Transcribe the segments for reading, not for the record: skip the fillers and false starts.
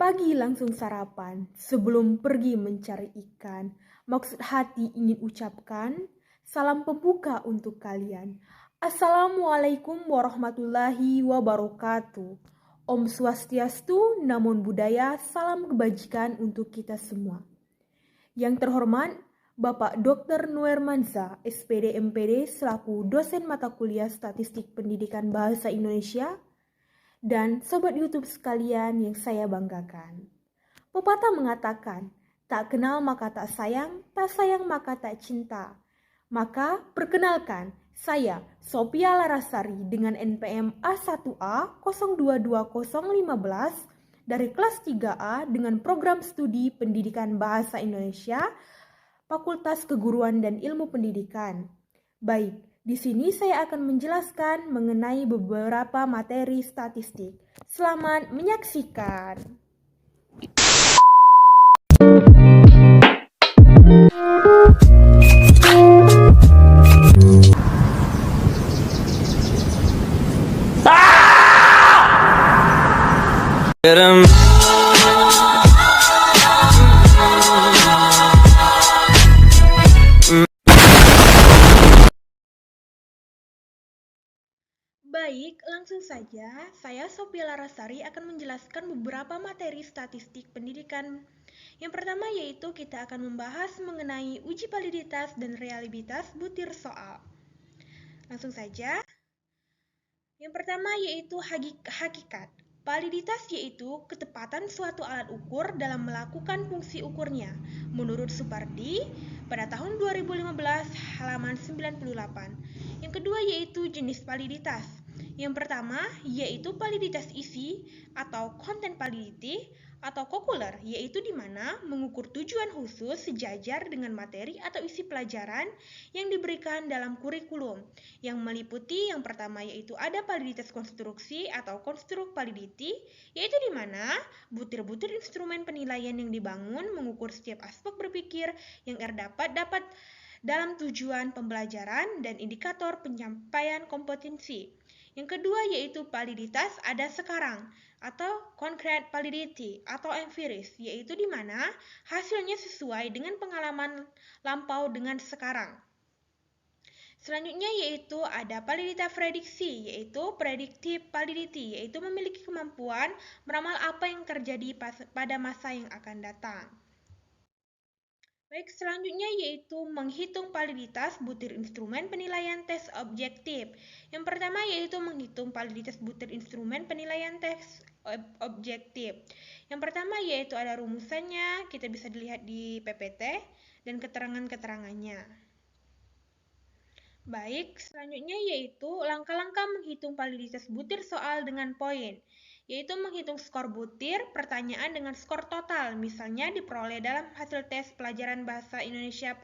Pagi langsung sarapan, sebelum pergi mencari ikan. Maksud hati ingin ucapkan, salam pembuka untuk kalian. Assalamualaikum warahmatullahi wabarakatuh. Om Swastiastu, Namo Buddhaya, salam kebajikan untuk kita semua. Yang terhormat, Bapak Dr. Nuermansa, SPD MPD, selaku dosen mata kuliah Statistik Pendidikan Bahasa Indonesia, dan sobat YouTube sekalian yang saya banggakan. Pepatah mengatakan, tak kenal maka tak sayang maka tak cinta. Maka perkenalkan, saya Sophia Larasari dengan NPM A1A 022015 dari kelas 3A dengan program studi Pendidikan Bahasa Indonesia, Fakultas Keguruan dan Ilmu Pendidikan. Baik, di sini saya akan menjelaskan mengenai beberapa materi statistik. Selamat menyaksikan. Baik, langsung saja. Saya Sophia Larasari akan menjelaskan beberapa materi statistik pendidikan. Yang pertama yaitu kita akan membahas mengenai uji validitas dan reliabilitas butir soal. Langsung saja. Yang pertama yaitu hakikat. Validitas yaitu ketepatan suatu alat ukur dalam melakukan fungsi ukurnya. Menurut Supardi pada tahun 2015 halaman 98. Yang kedua yaitu jenis validitas. Yang pertama yaitu validitas isi atau content validity atau kokuler, yaitu di mana mengukur tujuan khusus sejajar dengan materi atau isi pelajaran yang diberikan dalam kurikulum, yang meliputi yang pertama yaitu ada validitas konstruksi atau construct validity, yaitu di mana butir-butir instrumen penilaian yang dibangun mengukur setiap aspek berpikir yang dapat dalam tujuan pembelajaran dan indikator penyampaian kompetensi. Yang kedua yaitu validitas ada sekarang atau concrete validity atau empiris, yaitu di mana hasilnya sesuai dengan pengalaman lampau dengan sekarang. Selanjutnya yaitu ada validitas prediksi, yaitu predictive validity, yaitu memiliki kemampuan meramal apa yang terjadi pada masa yang akan datang. Baik, selanjutnya yaitu menghitung validitas butir instrumen penilaian tes objektif. Yang pertama yaitu menghitung validitas butir instrumen penilaian tes objektif. Yang pertama yaitu ada rumusannya, kita bisa dilihat di PPT, dan keterangan-keterangannya. Baik, selanjutnya yaitu langkah-langkah menghitung validitas butir soal dengan poin, yaitu menghitung skor butir pertanyaan dengan skor total, misalnya diperoleh dalam hasil tes pelajaran bahasa Indonesia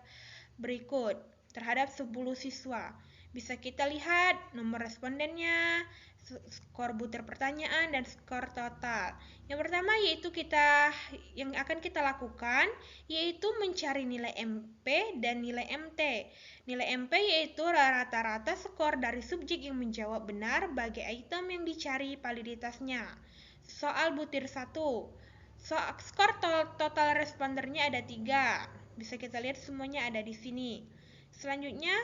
berikut terhadap 10 siswa. Bisa kita lihat nomor respondennya, skor butir pertanyaan, dan skor total. Yang pertama yaitu yang akan kita lakukan yaitu mencari nilai MP dan nilai MT. Nilai MP yaitu rata-rata skor dari subjek yang menjawab benar bagi item yang dicari validitasnya. Soal butir 1. Skor total respondernya ada 3. Bisa kita lihat semuanya ada di sini. Selanjutnya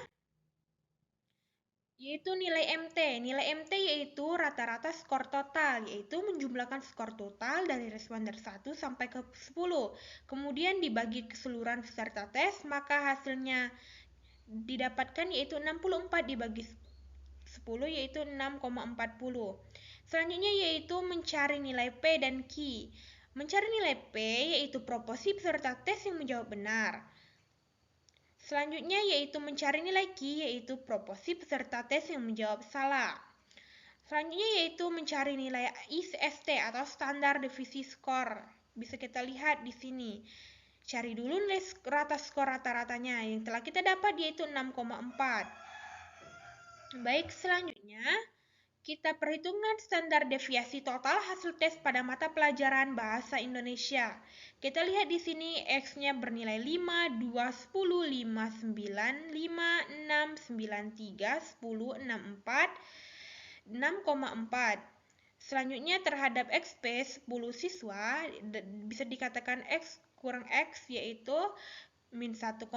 yaitu nilai MT. Nilai MT yaitu rata-rata skor total, yaitu menjumlahkan skor total dari responder 1 sampai ke 10. Kemudian dibagi keseluruhan peserta tes, maka hasilnya didapatkan yaitu 64 dibagi 10 yaitu 6,40. Selanjutnya yaitu mencari nilai P dan Q. Mencari nilai P yaitu proporsi peserta tes yang menjawab benar. Selanjutnya yaitu mencari nilai Q yaitu proporsi peserta tes yang menjawab salah. Selanjutnya yaitu mencari nilai IST atau standar deviasi skor. Bisa kita lihat di sini. Cari dulu nilai skor rata-ratanya yang telah kita dapat yaitu 6,4. Baik, selanjutnya kita perhitungkan standar deviasi total hasil tes pada mata pelajaran bahasa Indonesia. Kita lihat di sini X-nya bernilai 5, 2, 10, 5, 9, 5, 6, 9, 3, 10, 6, 4, 6,4. Selanjutnya terhadap XP 10 siswa bisa dikatakan X kurang X yaitu min 1,4,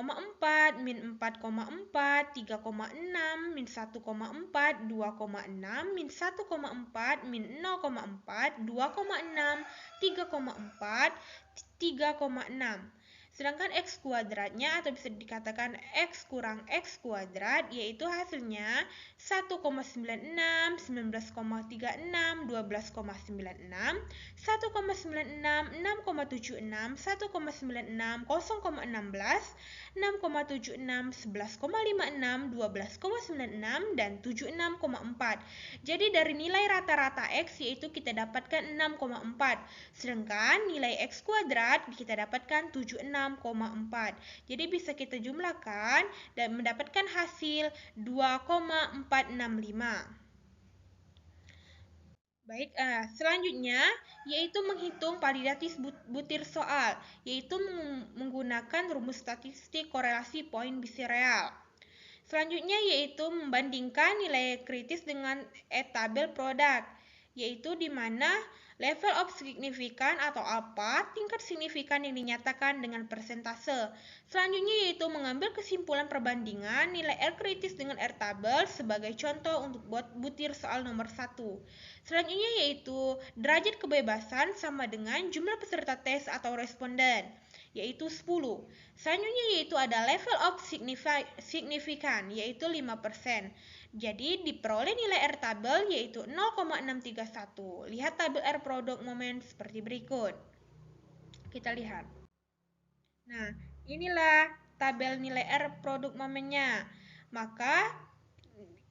min 4,4, 3,6, min 1,4, 2,6, min 1,4, min 0,4, 2,6, 3,4, 3,6. Sedangkan X kuadratnya atau bisa dikatakan X kurang X kuadrat yaitu hasilnya 1,96, 19,36, 12,96, 1,96, 6,76, 1,96, 0,16, 6,76, 11,56, 12,96, dan 76,4. Jadi dari nilai rata-rata X yaitu kita dapatkan 6,4. Sedangkan nilai X kuadrat kita dapatkan 76,4. Jadi bisa kita jumlahkan dan mendapatkan hasil 2,465. Baik, selanjutnya yaitu menghitung validatif butir soal, yaitu menggunakan rumus statistik korelasi poin bisereal. Selanjutnya yaitu membandingkan nilai kritis dengan tabel produk, yaitu di mana level of signifikan atau apa tingkat signifikan yang dinyatakan dengan persentase. Selanjutnya yaitu mengambil kesimpulan perbandingan nilai R kritis dengan R tabel sebagai contoh untuk butir soal nomor 1. Selanjutnya yaitu derajat kebebasan sama dengan jumlah peserta tes atau responden, yaitu 10. Selanjutnya yaitu ada level of signifikan, yaitu 5%. Jadi diperoleh nilai R tabel yaitu 0,631. Lihat tabel R produk momen seperti berikut. Kita lihat. Nah, inilah tabel nilai R produk momennya. Maka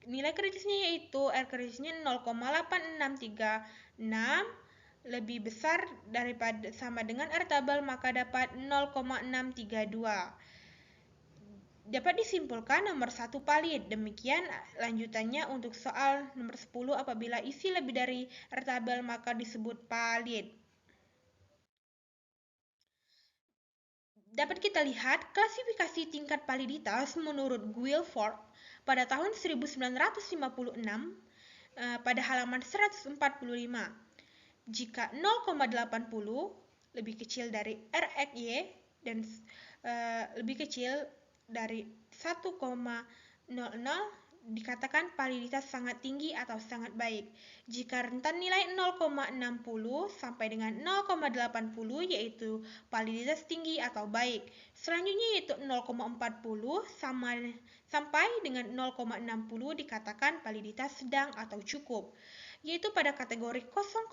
nilai kritisnya yaitu R kritisnya 0,8636 lebih besar daripada sama dengan R tabel, maka dapat 0,632. Dapat disimpulkan nomor 1 valid. Demikian lanjutannya untuk soal nomor 10, apabila isi lebih dari R tabel maka disebut valid. Dapat kita lihat klasifikasi tingkat validitas menurut Guilford pada tahun 1956 pada halaman 145. Jika 0,80 lebih kecil dari RXY dan lebih kecil dari 1,00 dikatakan validitas sangat tinggi atau sangat baik. Jika rentan nilai 0,60 sampai dengan 0,80 yaitu validitas tinggi atau baik. Selanjutnya yaitu 0,40 sampai dengan 0,60 dikatakan validitas sedang atau cukup. Yaitu pada kategori 0,20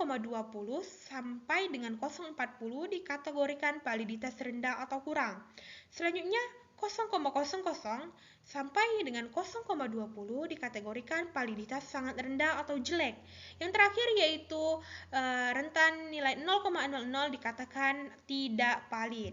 sampai dengan 0,40 dikategorikan validitas rendah atau kurang. Selanjutnya 0,00 sampai dengan 0,20 dikategorikan validitas sangat rendah atau jelek. Yang terakhir yaitu rentan nilai 0,00 dikatakan tidak valid.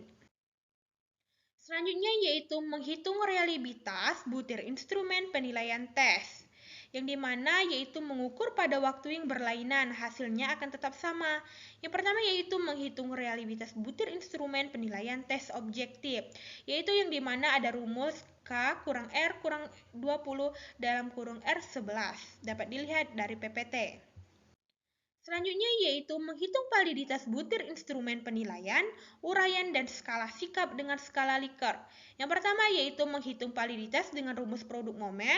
Selanjutnya yaitu menghitung reliabilitas butir instrumen penilaian tes, yang dimana yaitu mengukur pada waktu yang berlainan, hasilnya akan tetap sama. Yang pertama yaitu menghitung reliabilitas butir instrumen penilaian tes objektif, yaitu yang dimana ada rumus K kurang R kurang 20 dalam kurung R11, dapat dilihat dari PPT. Selanjutnya yaitu menghitung validitas butir instrumen penilaian, uraian, dan skala sikap dengan skala Likert. Yang pertama yaitu menghitung validitas dengan rumus produk momen.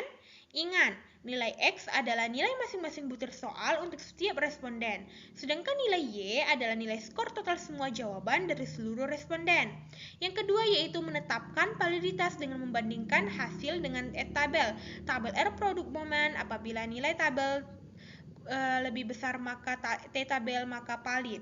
Ingat, nilai X adalah nilai masing-masing butir soal untuk setiap responden, sedangkan nilai Y adalah nilai skor total semua jawaban dari seluruh responden. Yang kedua yaitu menetapkan validitas dengan membandingkan hasil dengan tabel R produk momen. Apabila nilai tabel lebih besar maka T-tabel maka valid.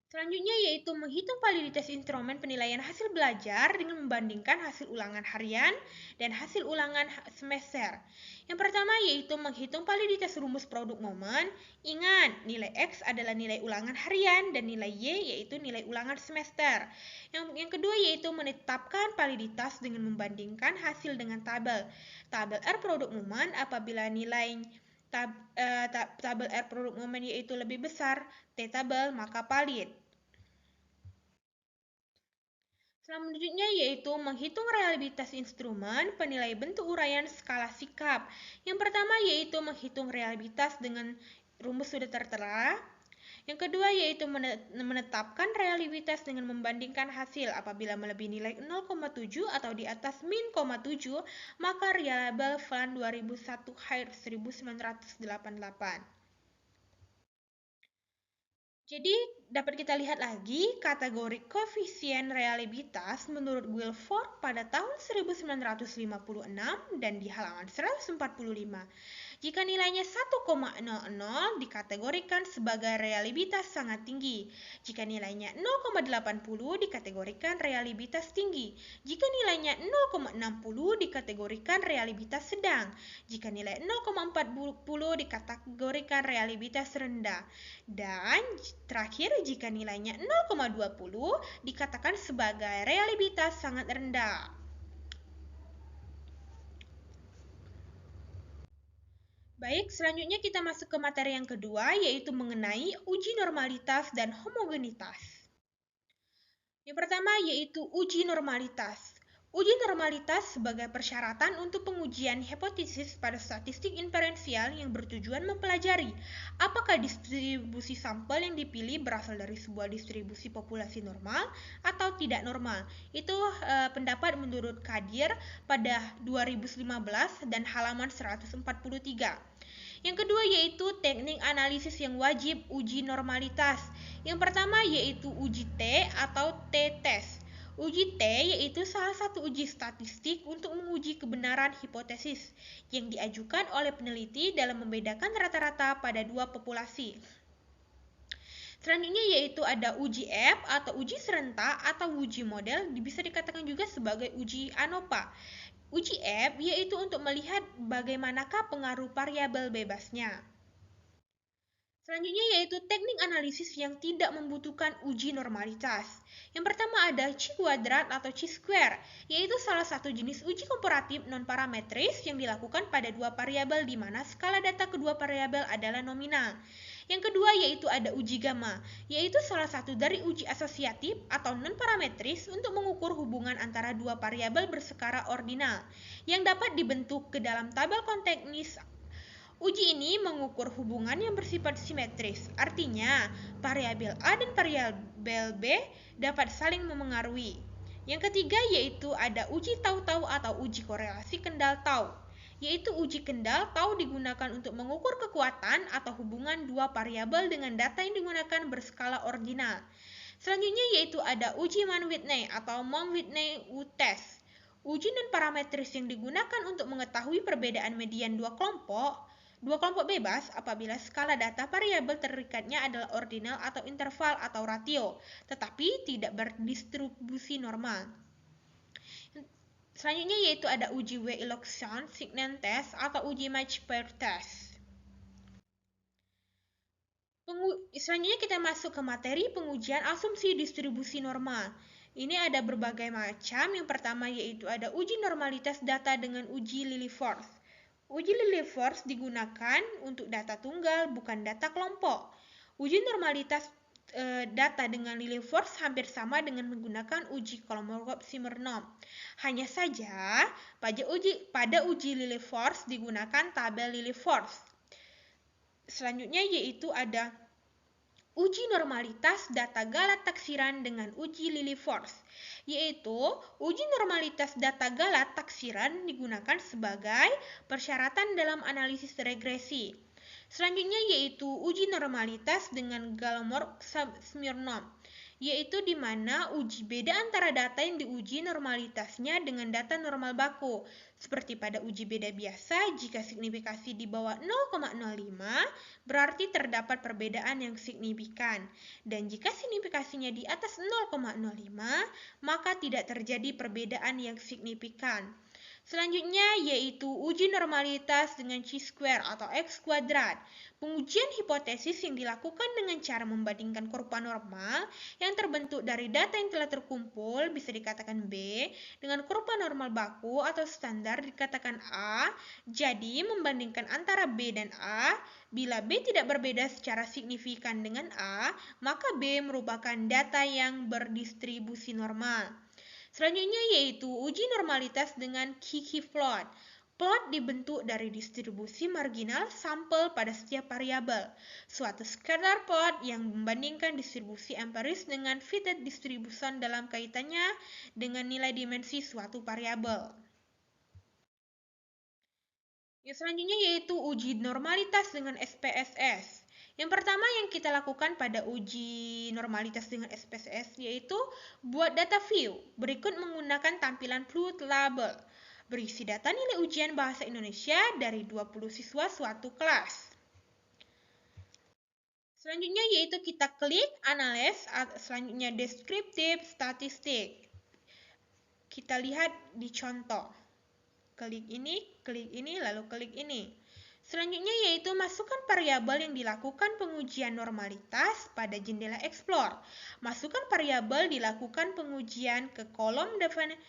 Selanjutnya yaitu menghitung validitas instrumen penilaian hasil belajar dengan membandingkan hasil ulangan harian dan hasil ulangan semester. Yang pertama yaitu menghitung validitas rumus produk momen. Ingat, nilai X adalah nilai ulangan harian dan nilai Y yaitu nilai ulangan semester. Yang kedua yaitu menetapkan validitas dengan membandingkan hasil dengan tabel R produk momen. Apabila nilai tabel R produk momen yaitu lebih besar T-tabel maka valid. Selanjutnya yaitu menghitung realitas instrumen penilai bentuk uraian skala sikap. Yang pertama yaitu menghitung realitas dengan rumus sudah tertera. Yang kedua yaitu menetapkan realitas dengan membandingkan hasil. Apabila melebihi nilai 0,7 atau di atas min 0,7, maka reliable Flan 2001 Higher 1988. Jadi dapat kita lihat lagi kategori koefisien realitas menurut Guilford pada tahun 1956 dan di halaman 145. Jika nilainya 1,00 dikategorikan sebagai realitas sangat tinggi. Jika nilainya 0,80 dikategorikan realitas tinggi. Jika nilainya 0,60 dikategorikan realitas sedang. Jika nilai 0,40 dikategorikan realitas rendah. Dan terakhir jika nilainya 0,20 dikatakan sebagai realitas sangat rendah. Baik, selanjutnya kita masuk ke materi yang kedua, yaitu mengenai uji normalitas dan homogenitas. Yang pertama yaitu uji normalitas. Uji normalitas sebagai persyaratan untuk pengujian hipotesis pada statistik inferensial yang bertujuan mempelajari apakah distribusi sampel yang dipilih berasal dari sebuah distribusi populasi normal atau tidak normal. Itu pendapat menurut Kadir pada 2015 dan halaman 143. Yang kedua yaitu teknik analisis yang wajib uji normalitas. Yang pertama yaitu uji T atau T-test. Uji T yaitu salah satu uji statistik untuk menguji kebenaran hipotesis yang diajukan oleh peneliti dalam membedakan rata-rata pada dua populasi. Selanjutnya yaitu ada uji F atau uji serentak atau uji model, bisa dikatakan juga sebagai uji ANOVA. Uji F yaitu untuk melihat bagaimanakah pengaruh variabel bebasnya. Selanjutnya yaitu teknik analisis yang tidak membutuhkan uji normalitas. Yang pertama ada chi-kuadrat atau chi-square, yaitu salah satu jenis uji komparatif non-parametris yang dilakukan pada dua variabel di mana skala data kedua variabel adalah nominal. Yang kedua yaitu ada uji gamma, yaitu salah satu dari uji asosiatif atau non-parametris untuk mengukur hubungan antara dua variabel berskala ordinal yang dapat dibentuk ke dalam tabel konteknis. Uji ini mengukur hubungan yang bersifat simetris, artinya variabel A dan variabel B dapat saling memengaruhi. Yang ketiga yaitu ada uji tau-tau atau uji korelasi kendal tau, yaitu uji kendal tau digunakan untuk mengukur kekuatan atau hubungan dua variabel dengan data yang digunakan berskala ordinal. Selanjutnya yaitu ada uji Mann-Whitney atau Mann-Whitney U-test. Uji non-parametris yang digunakan untuk mengetahui perbedaan median dua kelompok bebas apabila skala data variabel terikatnya adalah ordinal atau interval atau ratio, tetapi tidak berdistribusi normal. Selanjutnya yaitu ada uji Wheelock-Shank Signan test atau uji match pair test. Selanjutnya kita masuk ke materi pengujian asumsi distribusi normal. Ini ada berbagai macam. Yang pertama yaitu ada uji normalitas data dengan uji Lilliefors. Uji Lilliefors digunakan untuk data tunggal, bukan data kelompok. Uji normalitas data dengan Lilliefors hampir sama dengan menggunakan uji Kolmogorov-Smirnov. Hanya saja pada uji Lilliefors digunakan tabel Lilliefors. Selanjutnya yaitu ada uji normalitas data Galat taksiran dengan uji Lilliefors, yaitu uji normalitas data Galat taksiran digunakan sebagai persyaratan dalam analisis regresi. Selanjutnya yaitu uji normalitas dengan Kolmogorov-Smirnov, yaitu di mana uji beda antara data yang diuji normalitasnya dengan data normal baku. Seperti pada uji beda biasa, jika signifikasi di bawah 0,05 berarti terdapat perbedaan yang signifikan. Dan jika signifikasinya di atas 0,05 maka tidak terjadi perbedaan yang signifikan. Selanjutnya yaitu uji normalitas dengan chi-square atau x kuadrat. Pengujian hipotesis yang dilakukan dengan cara membandingkan kurva normal yang terbentuk dari data yang telah terkumpul, bisa dikatakan B, dengan kurva normal baku atau standar dikatakan A. Jadi membandingkan antara B dan A, bila B tidak berbeda secara signifikan dengan A, maka B merupakan data yang berdistribusi normal. Selanjutnya yaitu uji normalitas dengan Kiki plot. Plot dibentuk dari distribusi marginal sampel pada setiap variabel. Suatu scatter plot yang membandingkan distribusi empiris dengan fitted distribution dalam kaitannya dengan nilai dimensi suatu variabel. Yang selanjutnya yaitu uji normalitas dengan SPSS. Yang pertama yang kita lakukan pada uji normalitas dengan SPSS yaitu buat data view. Berikut menggunakan tampilan fluid label. Berisi data nilai ujian bahasa Indonesia dari 20 siswa suatu kelas. Selanjutnya yaitu kita klik analyze, selanjutnya deskriptif statistik. Kita lihat di contoh. Klik ini, lalu klik ini. Selanjutnya yaitu masukkan variabel yang dilakukan pengujian normalitas pada jendela Explore. Masukkan variabel dilakukan pengujian ke kolom definition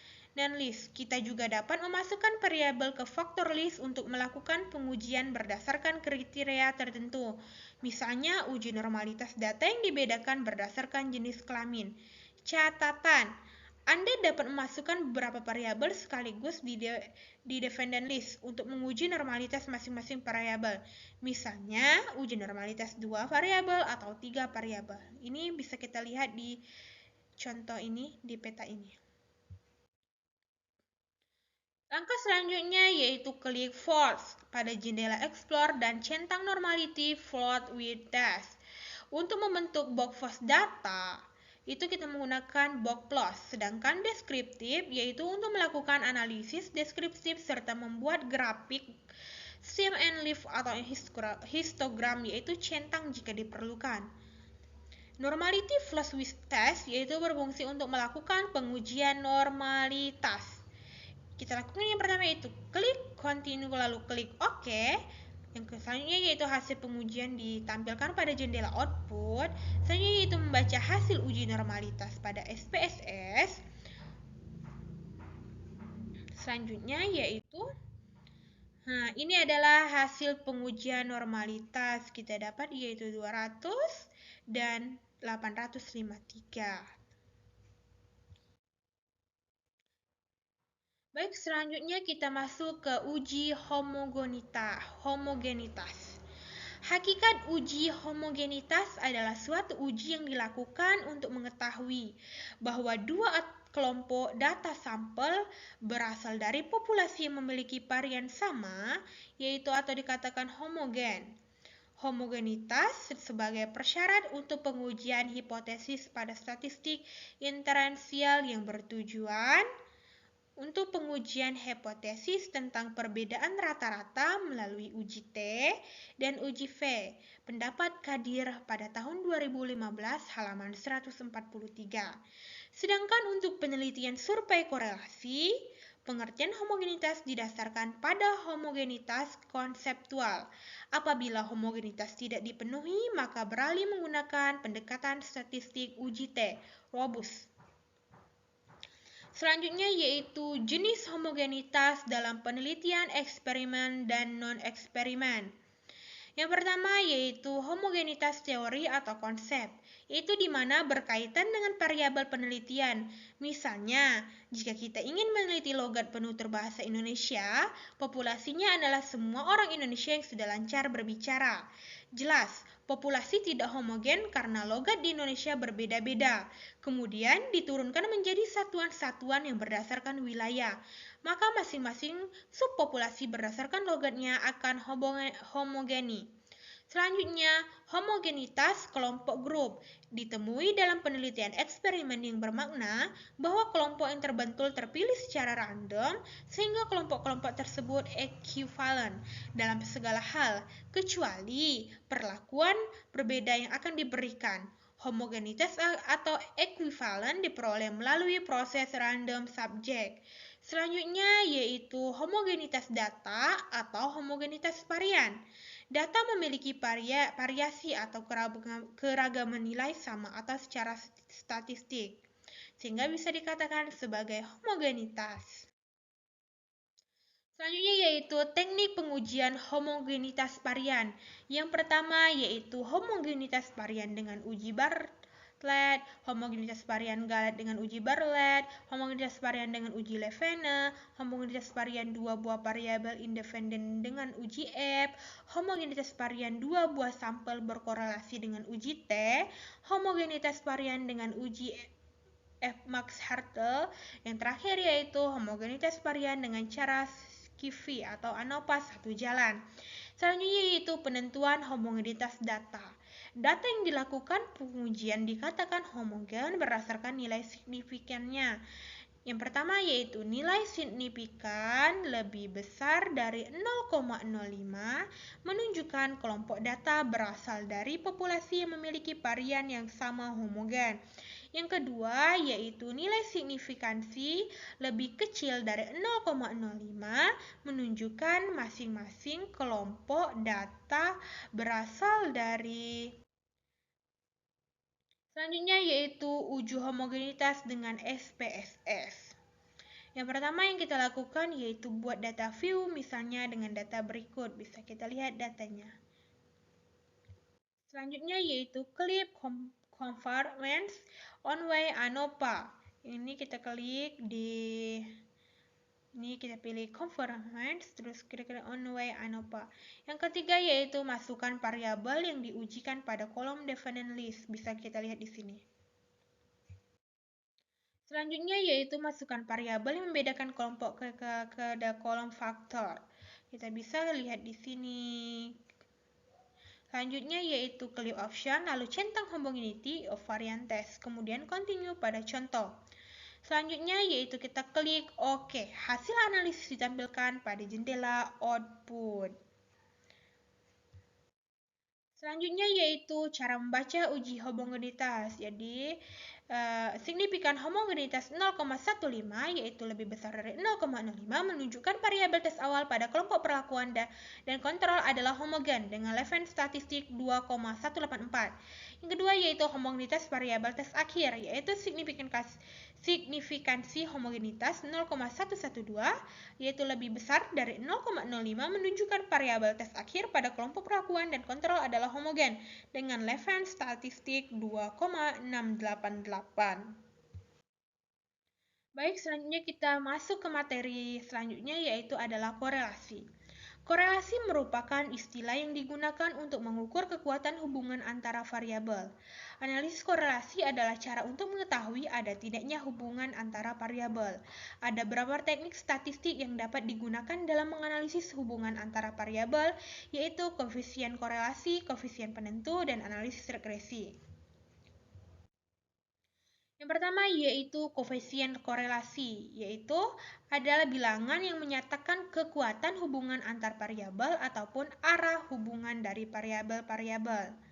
list. Kita juga dapat memasukkan variabel ke factor list untuk melakukan pengujian berdasarkan kriteria tertentu. Misalnya uji normalitas data yang dibedakan berdasarkan jenis kelamin. Catatan, Anda dapat memasukkan beberapa variabel sekaligus di defendant list untuk menguji normalitas masing-masing variabel. Misalnya, uji normalitas 2 variabel atau 3 variabel. Ini bisa kita lihat di contoh ini, di peta ini. Langkah selanjutnya yaitu klik False pada jendela Explore dan centang normality float with dash. Untuk membentuk box false data, itu kita menggunakan box plus. Sedangkan deskriptif yaitu untuk melakukan analisis deskriptif serta membuat grafik stem and leaf atau histogram yaitu centang jika diperlukan. Normality float with dash yaitu berfungsi untuk melakukan pengujian normalitas. Kita lakukan yang pertama yaitu klik continue lalu klik OK. Yang selanjutnya yaitu hasil pengujian ditampilkan pada jendela output. Selanjutnya yaitu membaca hasil uji normalitas pada SPSS. Selanjutnya yaitu ini adalah hasil pengujian normalitas kita dapat yaitu 200 dan 853. Baik, selanjutnya kita masuk ke uji homogenitas. Hakikat uji homogenitas adalah suatu uji yang dilakukan untuk mengetahui bahwa dua kelompok data sampel berasal dari populasi yang memiliki varian sama, yaitu atau dikatakan homogen. Homogenitas sebagai persyarat untuk pengujian hipotesis pada statistik inferensial yang bertujuan untuk pengujian hipotesis tentang perbedaan rata-rata melalui uji T dan uji V. Pendapat Kadir pada tahun 2015 halaman 143. Sedangkan untuk penelitian survei korelasi, pengertian homogenitas didasarkan pada homogenitas konseptual. Apabila homogenitas tidak dipenuhi, maka beralih menggunakan pendekatan statistik uji T, robust. Selanjutnya yaitu jenis homogenitas dalam penelitian eksperimen dan non-eksperimen. Yang pertama yaitu homogenitas teori atau konsep, yaitu di mana berkaitan dengan variabel penelitian. Misalnya, jika kita ingin meneliti logat penutur bahasa Indonesia, populasinya adalah semua orang Indonesia yang sudah lancar berbicara. Jelas, populasi tidak homogen karena logat di Indonesia berbeda-beda. Kemudian diturunkan menjadi satuan-satuan yang berdasarkan wilayah. Maka masing-masing subpopulasi berdasarkan logatnya akan homogeni. Selanjutnya, homogenitas kelompok grup ditemui dalam penelitian eksperimen yang bermakna bahwa kelompok yang terbentuk terpilih secara random sehingga kelompok-kelompok tersebut ekuivalen dalam segala hal, kecuali perlakuan berbeda yang akan diberikan. Homogenitas atau ekuivalen diperoleh melalui proses random subject. Selanjutnya yaitu homogenitas data atau homogenitas varian. Data memiliki variasi atau keragaman nilai sama atau secara statistik, sehingga bisa dikatakan sebagai homogenitas. Selanjutnya yaitu teknik pengujian homogenitas varian. Yang pertama yaitu homogenitas varian dengan uji bar Bartlett, homogenitas varian Galet dengan uji Bartlett, homogenitas varian dengan uji Levene, homogenitas varian dua buah variabel independen dengan uji F, homogenitas varian dua buah sampel berkorelasi dengan uji T, homogenitas varian dengan uji F. Max Hartle. Yang terakhir yaitu homogenitas varian dengan cara Skiffy atau ANOVA satu jalan. Selanjutnya yaitu penentuan homogenitas data. Data yang dilakukan pengujian dikatakan homogen berdasarkan nilai signifikannya. Yang pertama yaitu nilai signifikan lebih besar dari 0,05 menunjukkan kelompok data berasal dari populasi yang memiliki varian yang sama homogen. Yang kedua yaitu nilai signifikansi lebih kecil dari 0,05 menunjukkan masing-masing kelompok data berasal dari. Selanjutnya yaitu uji homogenitas dengan SPSS. Yang pertama yang kita lakukan yaitu buat data view misalnya dengan data berikut. Bisa kita lihat datanya. Selanjutnya yaitu clip convergence on way ANOVA. Ini kita klik di ini kita pilih convergence terus kira-kira on way ANOVA. Yang ketiga yaitu masukkan variabel yang diujikan pada kolom definite list. Bisa kita lihat di sini. Selanjutnya yaitu masukkan variabel yang membedakan kelompok ke kolom faktor. Kita bisa lihat di sini. Selanjutnya yaitu clip option, lalu centang homogeneity of variant test, kemudian continue pada contoh. Selanjutnya yaitu kita klik OK. Hasil analisis ditampilkan pada jendela output. Selanjutnya yaitu cara membaca uji homogenitas. Jadi signifikan homogenitas 0,15 yaitu lebih besar dari 0,05 menunjukkan variabel tes awal pada kelompok perlakuan dan kontrol adalah homogen dengan level statistik 2,184. Yang kedua yaitu homogenitas variabel tes akhir yaitu signifikansi homogenitas 0,112 yaitu lebih besar dari 0,05 menunjukkan variabel tes akhir pada kelompok perlakuan dan kontrol adalah homogen dengan level statistik 2,688. Baik, selanjutnya kita masuk ke materi selanjutnya yaitu adalah korelasi. Korelasi merupakan istilah yang digunakan untuk mengukur kekuatan hubungan antara variabel. Analisis korelasi adalah cara untuk mengetahui ada tidaknya hubungan antara variabel. Ada beberapa teknik statistik yang dapat digunakan dalam menganalisis hubungan antara variabel, yaitu koefisien korelasi, koefisien penentu, dan analisis regresi. Yang pertama yaitu koefisien korelasi, yaitu adalah bilangan yang menyatakan kekuatan hubungan antar variabel ataupun arah hubungan dari variabel-variabel.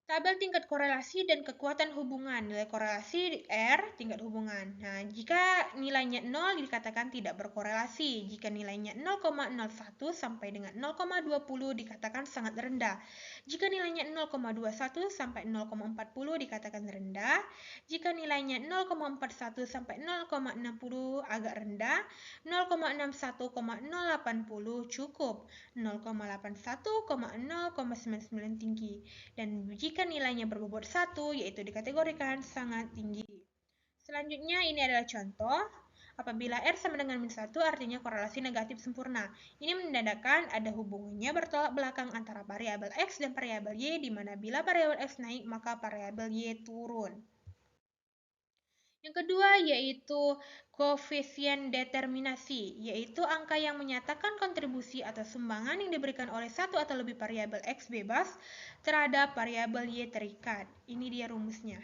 Tabel tingkat korelasi dan kekuatan hubungan. Nilai korelasi R, tingkat hubungan. Nah, jika nilainya 0 dikatakan tidak berkorelasi. Jika nilainya 0,01 sampai dengan 0,20 dikatakan sangat rendah. Jika nilainya 0,21 sampai 0,40 dikatakan rendah. Jika nilainya 0,41 sampai 0,60 agak rendah. 0,61,080 cukup. 0,81,099 tinggi. Dan jika nilainya berbobot 1, yaitu dikategorikan sangat tinggi. Selanjutnya ini adalah contoh. Apabila R sama dengan min 1 artinya korelasi negatif sempurna. Ini menandakan ada hubungannya bertolak belakang antara variabel X dan variabel Y, di mana bila variabel X naik maka variabel Y turun. Yang kedua yaitu koefisien determinasi, yaitu angka yang menyatakan kontribusi atau sumbangan yang diberikan oleh satu atau lebih variabel X bebas terhadap variabel Y terikat. Ini dia rumusnya.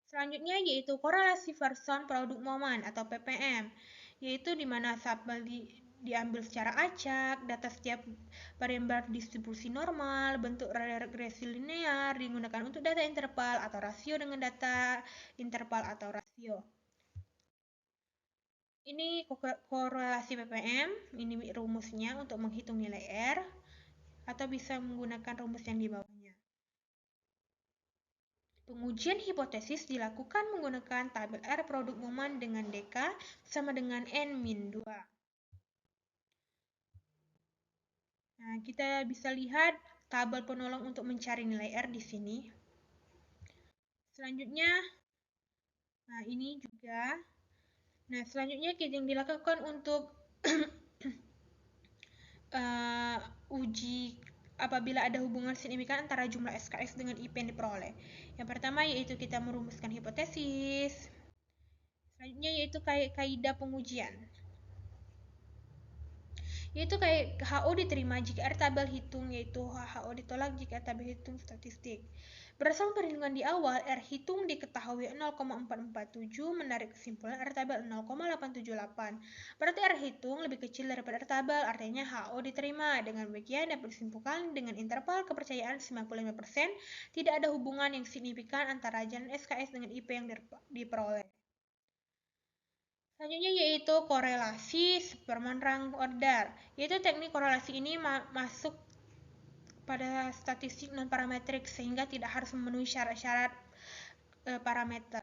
Selanjutnya yaitu korelasi Pearson produk momen atau PPM, yaitu di mana sampel diambil secara acak, data setiap variabel distribusi normal, bentuk regresi linear digunakan untuk data interval atau rasio dengan data interval atau rasio. Ini korelasi PPM, ini rumusnya untuk menghitung nilai R, atau bisa menggunakan rumus yang di bawahnya. Pengujian hipotesis dilakukan menggunakan tabel R produk momen dengan DK sama dengan N-2. Nah, kita bisa lihat tabel penolong untuk mencari nilai R di sini. Selanjutnya, nah ini juga. Nah, selanjutnya yang dilakukan untuk uji apabila ada hubungan signifikan antara jumlah SKS dengan IP yang diperoleh. Yang pertama yaitu kita merumuskan hipotesis. Selanjutnya yaitu kaidah pengujian. Yaitu kayak HO diterima jika R tabel hitung, yaitu HO ditolak jika R tabel hitung statistik. Berdasarkan perhitungan di awal, R hitung diketahui 0,447, menarik kesimpulan R tabel 0,878. Berarti R hitung lebih kecil daripada R tabel, artinya HO diterima. Dengan demikian dapat disimpulkan dengan interval kepercayaan 95%, tidak ada hubungan yang signifikan antara jalan SKS dengan IP yang diperoleh. Selanjutnya yaitu korelasi Superman rank order. Yaitu teknik korelasi ini masuk pada statistik non-parametrik sehingga tidak harus memenuhi syarat-syarat parameter.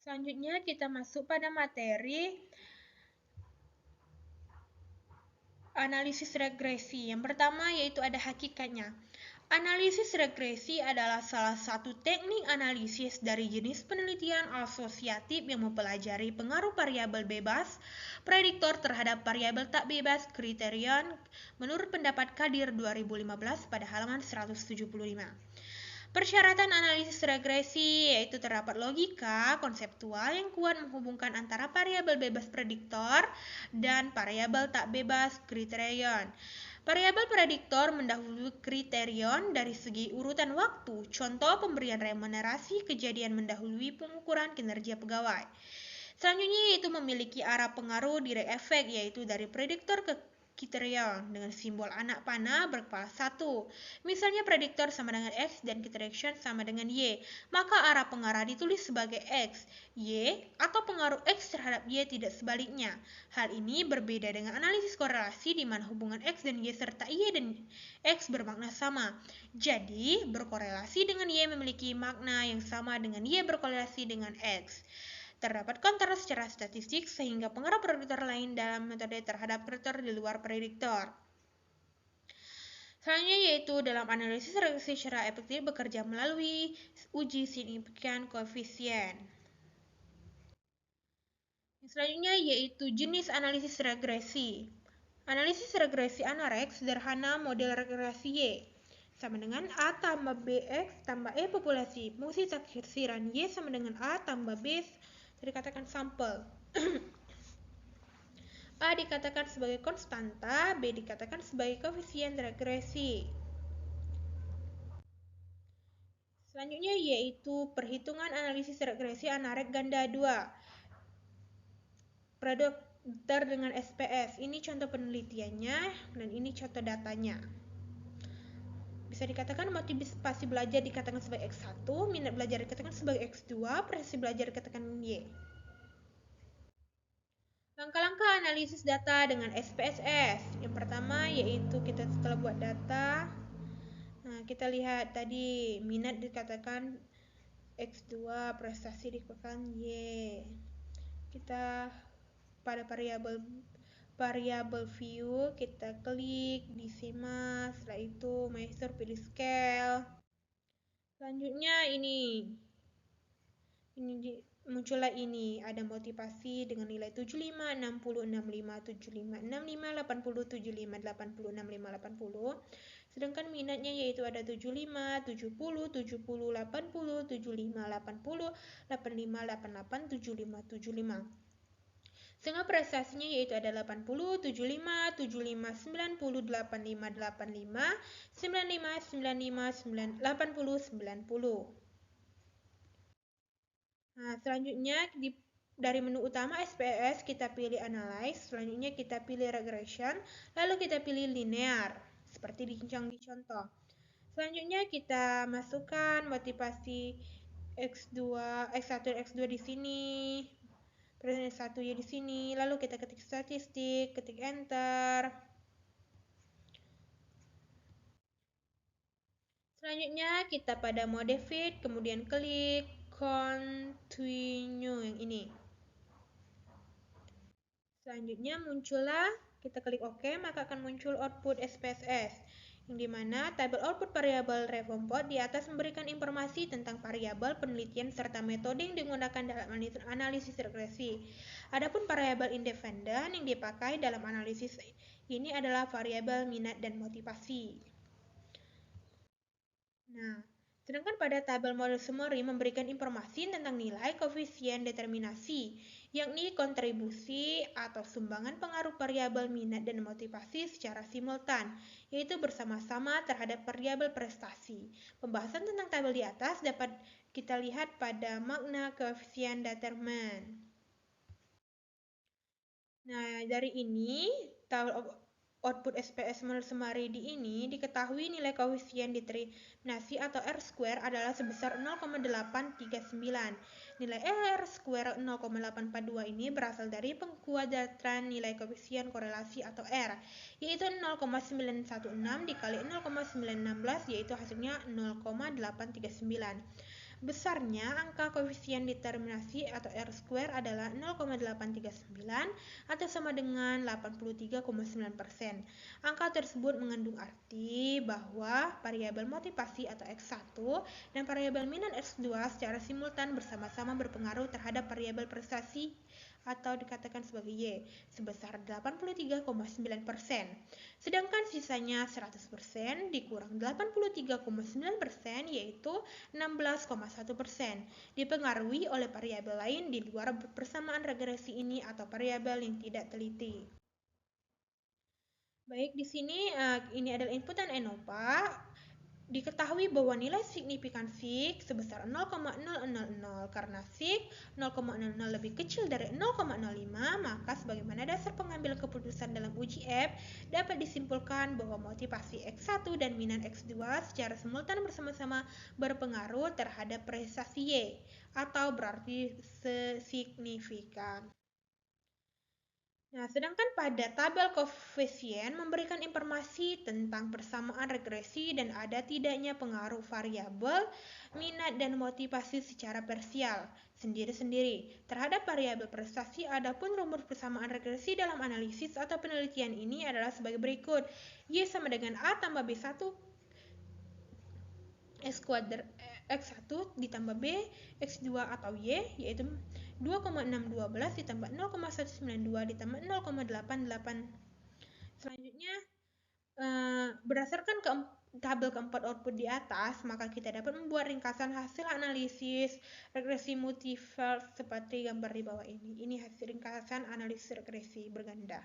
Selanjutnya kita masuk pada materi analisis regresi. Yang pertama yaitu ada hakikatnya. Analisis regresi adalah salah satu teknik analisis dari jenis penelitian asosiatif yang mempelajari pengaruh variabel bebas, prediktor terhadap variabel tak bebas, kriterion, menurut pendapat Kadir 2015 pada halaman 175. Persyaratan analisis regresi yaitu terdapat logika konseptual yang kuat menghubungkan antara variabel bebas prediktor dan variabel tak bebas kriterion. Variabel prediktor mendahului kriterion dari segi urutan waktu. Contoh pemberian remunerasi kejadian mendahului pengukuran kinerja pegawai. Selanjutnya yaitu memiliki arah pengaruh direct effect yaitu dari prediktor ke kriterion dengan simbol anak panah berkepala 1. Misalnya prediktor sama dengan X dan kriterion sama dengan Y, maka arah pengarah ditulis sebagai X, Y, atau pengaruh X terhadap Y tidak sebaliknya. Hal ini berbeda dengan analisis korelasi di mana hubungan X dan Y serta Y dan X bermakna sama. Jadi, berkorelasi dengan Y memiliki makna yang sama dengan Y berkorelasi dengan X. Terdapat kontras secara statistik sehingga pengaruh prediktor lain dalam metode terhadap prediktor di luar prediktor. Selanjutnya yaitu dalam analisis regresi secara efektif bekerja melalui uji signifikan koefisien. Selanjutnya yaitu jenis analisis regresi. Analisis regresi ANAREG sederhana model regresi Y sama dengan A tambah BX tambah E populasi. Fungsi taksiran Y sama dengan A tambah B dikatakan sampel. A dikatakan sebagai konstanta, B dikatakan sebagai koefisien regresi. Selanjutnya yaitu perhitungan analisis regresi ANAREG ganda 2. Prediktor dengan SPS. Ini contoh penelitiannya dan ini contoh datanya. Bisa dikatakan motivasi belajar dikatakan sebagai X1, minat belajar dikatakan sebagai X2, prestasi belajar dikatakan Y. Langkah-langkah analisis data dengan SPSS. Yang pertama yaitu kita setelah buat data, nah kita lihat tadi minat dikatakan X2, prestasi dikatakan Y. Kita pada variabel view kita klik di SEMA, setelah itu master pilih scale. Selanjutnya muncullah ini ada motivasi dengan nilai 75, 60, 65, 75, 65, 80, 75, 80, 65, 80. Sedangkan minatnya yaitu ada 75, 70, 70, 80, 75, 80, 85, 88, 75, 75. Sehingga prestasinya yaitu ada 80, 75, 75, 90, 85, 85, 95, 95, 80, 90. Nah, selanjutnya dari menu utama SPSS kita pilih Analyze, selanjutnya kita pilih Regression, lalu kita pilih Linear, seperti di contoh. Selanjutnya kita masukkan motivasi X2, X1 dan X2 di sini. Presentasi 1 ya di sini, lalu kita ketik statistik, ketik enter. Selanjutnya kita pada mode fit, kemudian klik continue yang ini. Selanjutnya muncullah, kita klik OK, maka akan muncul output SPSS, yang dimana tabel output variabel Revompot di atas memberikan informasi tentang variabel penelitian serta metode yang digunakan dalam analisis regresi. Adapun variabel independen yang dipakai dalam analisis ini adalah variabel minat dan motivasi. Nah, sedangkan pada tabel model summary memberikan informasi tentang nilai koefisien determinasi, yakni kontribusi atau sumbangan pengaruh variabel minat dan motivasi secara simultan, yaitu bersama-sama terhadap variabel prestasi. Pembahasan tentang tabel di atas dapat kita lihat pada makna koefisien determin. Nah, dari ini, tabel output SPS menurut Sumaridi ini diketahui nilai koefisien determinasi atau R-square adalah sebesar 0,839. Nilai R-square 0,842 ini berasal dari pengkuadratan nilai koefisien korelasi atau R, yaitu 0,916 dikali 0,916, yaitu hasilnya 0,839. Besarnya angka koefisien determinasi atau R-square adalah 0,839 atau sama dengan 83,9%. Angka tersebut mengandung arti bahwa variabel motivasi atau X1 dan variabel minat X2 secara simultan bersama-sama berpengaruh terhadap variabel prestasi atau dikatakan sebagai Y sebesar 83,9%. Sedangkan sisanya 100% dikurang 83,9% yaitu 16,1%. Dipengaruhi oleh variabel lain di luar persamaan regresi ini atau variabel yang tidak teliti. Baik, di sini ini adalah inputan ENOPA. Diketahui bahwa nilai signifikan SIG sebesar 0,000 karena SIG 0,00 lebih kecil dari 0,05, maka sebagaimana dasar pengambil keputusan dalam uji F dapat disimpulkan bahwa motivasi X1 dan minat X2 secara simultan bersama-sama berpengaruh terhadap prestasi Y atau berarti signifikan. Nah, sedangkan pada tabel koefisien memberikan informasi tentang persamaan regresi dan ada tidaknya pengaruh variabel minat dan motivasi secara parsial sendiri-sendiri terhadap variabel prestasi. Adapun rumus persamaan regresi dalam analisis atau penelitian ini adalah sebagai berikut. Y sama dengan A tambah B1 X1 ditambah B X2 atau Y, yaitu 2,612 ditambah 0,192 ditambah 0,88. Selanjutnya, berdasarkan tabel keempat output di atas, maka kita dapat membuat ringkasan hasil analisis regresi multivariate seperti gambar di bawah ini. Ini hasil ringkasan analisis regresi berganda.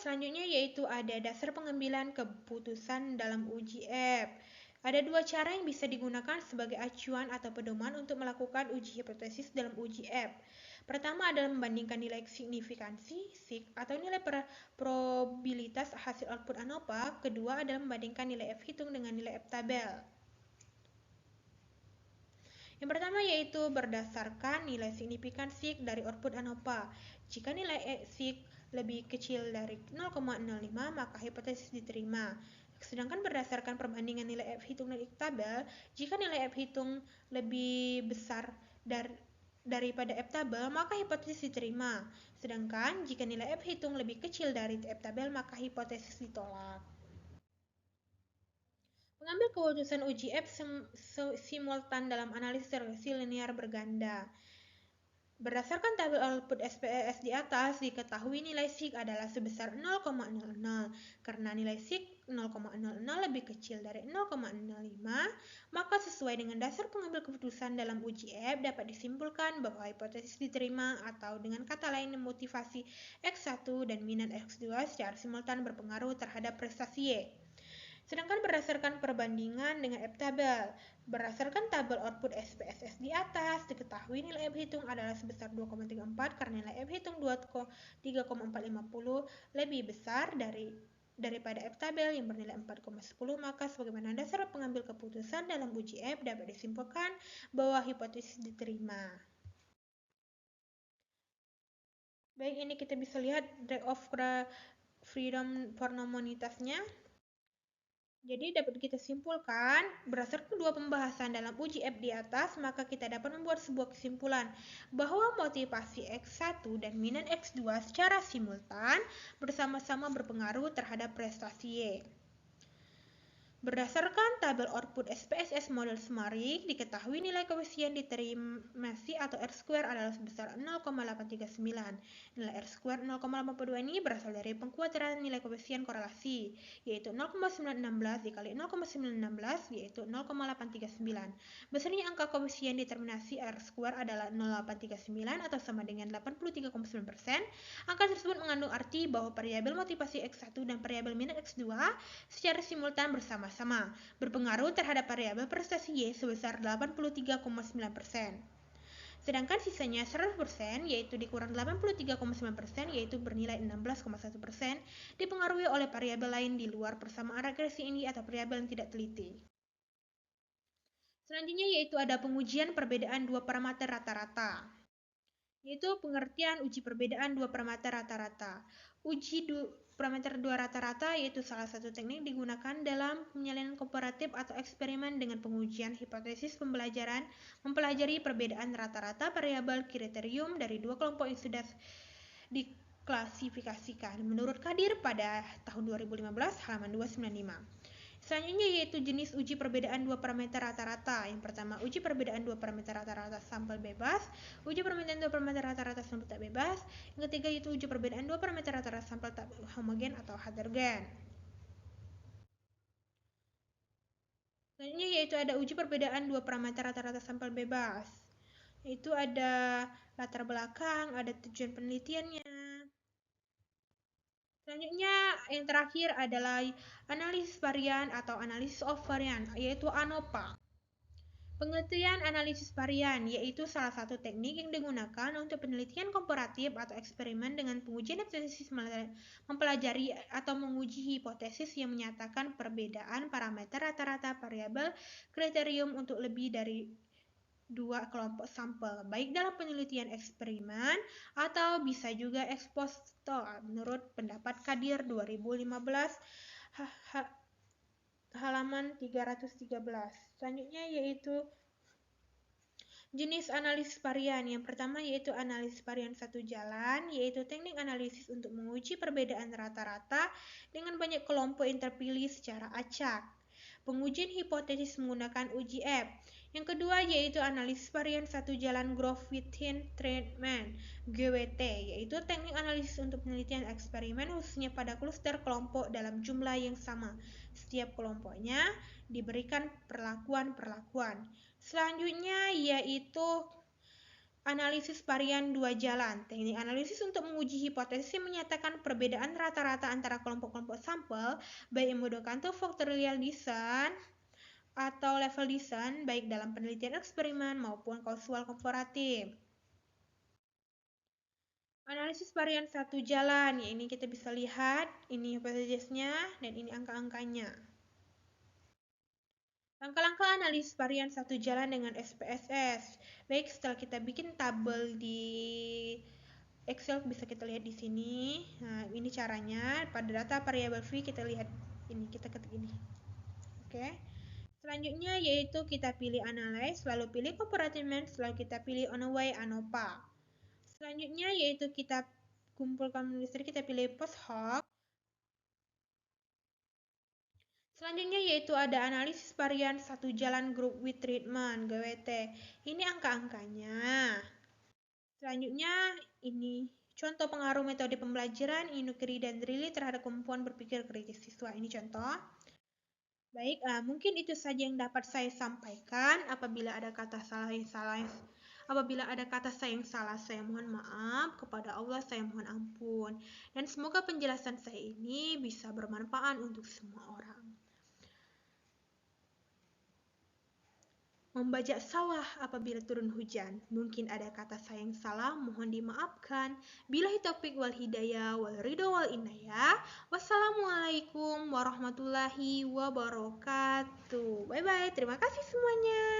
Selanjutnya yaitu ada dasar pengambilan keputusan dalam uji F. Ada dua cara yang bisa digunakan sebagai acuan atau pedoman untuk melakukan uji hipotesis dalam uji F. Pertama adalah membandingkan nilai signifikansi SIG atau nilai probabilitas hasil output ANOVA. Kedua adalah membandingkan nilai F hitung dengan nilai F tabel. Yang pertama yaitu berdasarkan nilai signifikan SIG dari output ANOVA. Jika nilai SIG lebih kecil dari 0,05 maka hipotesis diterima. Sedangkan berdasarkan perbandingan nilai F hitung dan X tabel, jika nilai F hitung lebih besar daripada F tabel maka hipotesis diterima. Sedangkan jika nilai F hitung lebih kecil dari F tabel maka hipotesis ditolak. Mengambil keputusan uji F simultan dalam analisis regresi linear berganda. Berdasarkan tabel output SPSS di atas, diketahui nilai SIG adalah sebesar 0,00. Karena nilai SIG 0,00 lebih kecil dari 0,05, maka sesuai dengan dasar pengambil keputusan dalam uji F dapat disimpulkan bahwa hipotesis diterima atau dengan kata lain motivasi X1 dan minat X2 secara simultan berpengaruh terhadap prestasi Y. Sedangkan berdasarkan perbandingan dengan F tabel, berdasarkan tabel output SPSS di atas, diketahui nilai F hitung adalah sebesar 2,34 karena nilai F hitung 3,450 lebih besar daripada F tabel yang bernilai 4,10, maka sebagaimana dasar pengambil keputusan dalam uji F dapat disimpulkan bahwa hipotesis diterima. Baik, ini kita bisa lihat degree of freedom for nomonitasnya. Jadi dapat kita simpulkan, berdasarkan kedua pembahasan dalam uji F di atas, maka kita dapat membuat sebuah kesimpulan bahwa motivasi X1 dan minat X2 secara simultan bersama-sama berpengaruh terhadap prestasi Y. Berdasarkan tabel output SPSS model Semarik, diketahui nilai koefisien determinasi atau R-square adalah sebesar 0,839. Nilai R-square 0,82 ini berasal dari pengkuadran nilai koefisien korelasi, yaitu 0,916 dikali 0,916, yaitu 0,839. Besarnya angka koefisien determinasi R-square adalah 0,839 atau sama dengan 83,9%. Angka tersebut mengandung arti bahwa variabel motivasi X1 dan variabel minat X2 secara simultan bersama-sama berpengaruh terhadap variabel prestasi Y sebesar 83,9%. Sedangkan sisanya 100% yaitu dikurang 83,9% yaitu bernilai 16,1% dipengaruhi oleh variabel lain di luar persamaan regresi ini atau variabel yang tidak teliti. Selanjutnya yaitu ada pengujian perbedaan dua parameter rata-rata. Yaitu pengertian uji perbedaan dua parameter rata-rata. Uji parameter dua rata-rata yaitu salah satu teknik digunakan dalam penilaian komparatif atau eksperimen dengan pengujian hipotesis pembelajaran mempelajari perbedaan rata-rata variabel kriterium dari dua kelompok yang sudah diklasifikasikan menurut Kadir pada tahun 2015 halaman 295. Selanjutnya yaitu jenis uji perbedaan dua parameter rata-rata. Yang pertama, uji perbedaan dua parameter rata-rata sampel bebas. Uji perbedaan dua parameter rata-rata sampel tak bebas. Yang ketiga yaitu uji perbedaan dua parameter rata-rata sampel tak homogen atau heterogen. Selanjutnya yaitu ada uji perbedaan dua parameter rata-rata sampel bebas. Yaitu ada latar belakang, ada tujuan penelitiannya. Selanjutnya yang terakhir adalah analisis varian atau analisis of varian, yaitu ANOVA. Pengertian analisis varian yaitu salah satu teknik yang digunakan untuk penelitian komparatif atau eksperimen dengan pengujian hipotesis mempelajari atau menguji hipotesis yang menyatakan perbedaan parameter rata-rata variabel kriterium untuk lebih dari dua kelompok sampel, baik dalam penelitian eksperimen atau bisa juga ex post menurut pendapat Kadir 2015 halaman 313. Selanjutnya yaitu jenis analisis varian. Yang pertama yaitu analisis varian satu jalan, yaitu teknik analisis untuk menguji perbedaan rata-rata dengan banyak kelompok yang terpilih secara acak. Pengujian hipotesis menggunakan uji F. Yang kedua yaitu analisis varian satu jalan growth within treatment (GWT), yaitu teknik analisis untuk penelitian eksperimen khususnya pada kluster kelompok dalam jumlah yang sama. Setiap kelompoknya diberikan perlakuan-perlakuan. Selanjutnya yaitu analisis varian dua jalan. Teknik analisis untuk menguji hipotesis yang menyatakan perbedaan rata-rata antara kelompok-kelompok sampel, baik yang menggunakan two-factorial descent atau level descent, baik dalam penelitian eksperimen maupun kausal komparatif. Analisis varian satu jalan, ya ini kita bisa lihat, ini hipotesisnya dan ini angka-angkanya. Langkah-langkah analisis varian satu jalan dengan SPSS. Baik, setelah kita bikin tabel di Excel bisa kita lihat di sini. Nah, ini caranya. Pada data variabel V kita lihat ini, kita ketik ini. Oke. Selanjutnya yaitu kita pilih analyze, lalu pilih compartment, lalu kita pilih on away ANOVA. Selanjutnya yaitu kita kumpulkan listrik, kita pilih post hoc. Selanjutnya yaitu ada analisis varian satu jalan group with treatment (GWT). Ini angka-angkanya. Selanjutnya ini contoh pengaruh metode pembelajaran Inukiri dan Drilly terhadap kemampuan berpikir kritis siswa. Ini contoh. Baik, mungkin itu saja yang dapat saya sampaikan. Apabila ada kata saya yang salah, saya mohon maaf. Kepada Allah saya mohon ampun. Dan semoga penjelasan saya ini bisa bermanfaat untuk semua orang. Membajak sawah apabila turun hujan. Mungkin ada kata saya yang salah, mohon dimaafkan. Billahi taufiq wal hidayah wal ridho wal inayah. Wassalamualaikum warahmatullahi wabarakatuh. Bye bye. Terima kasih semuanya.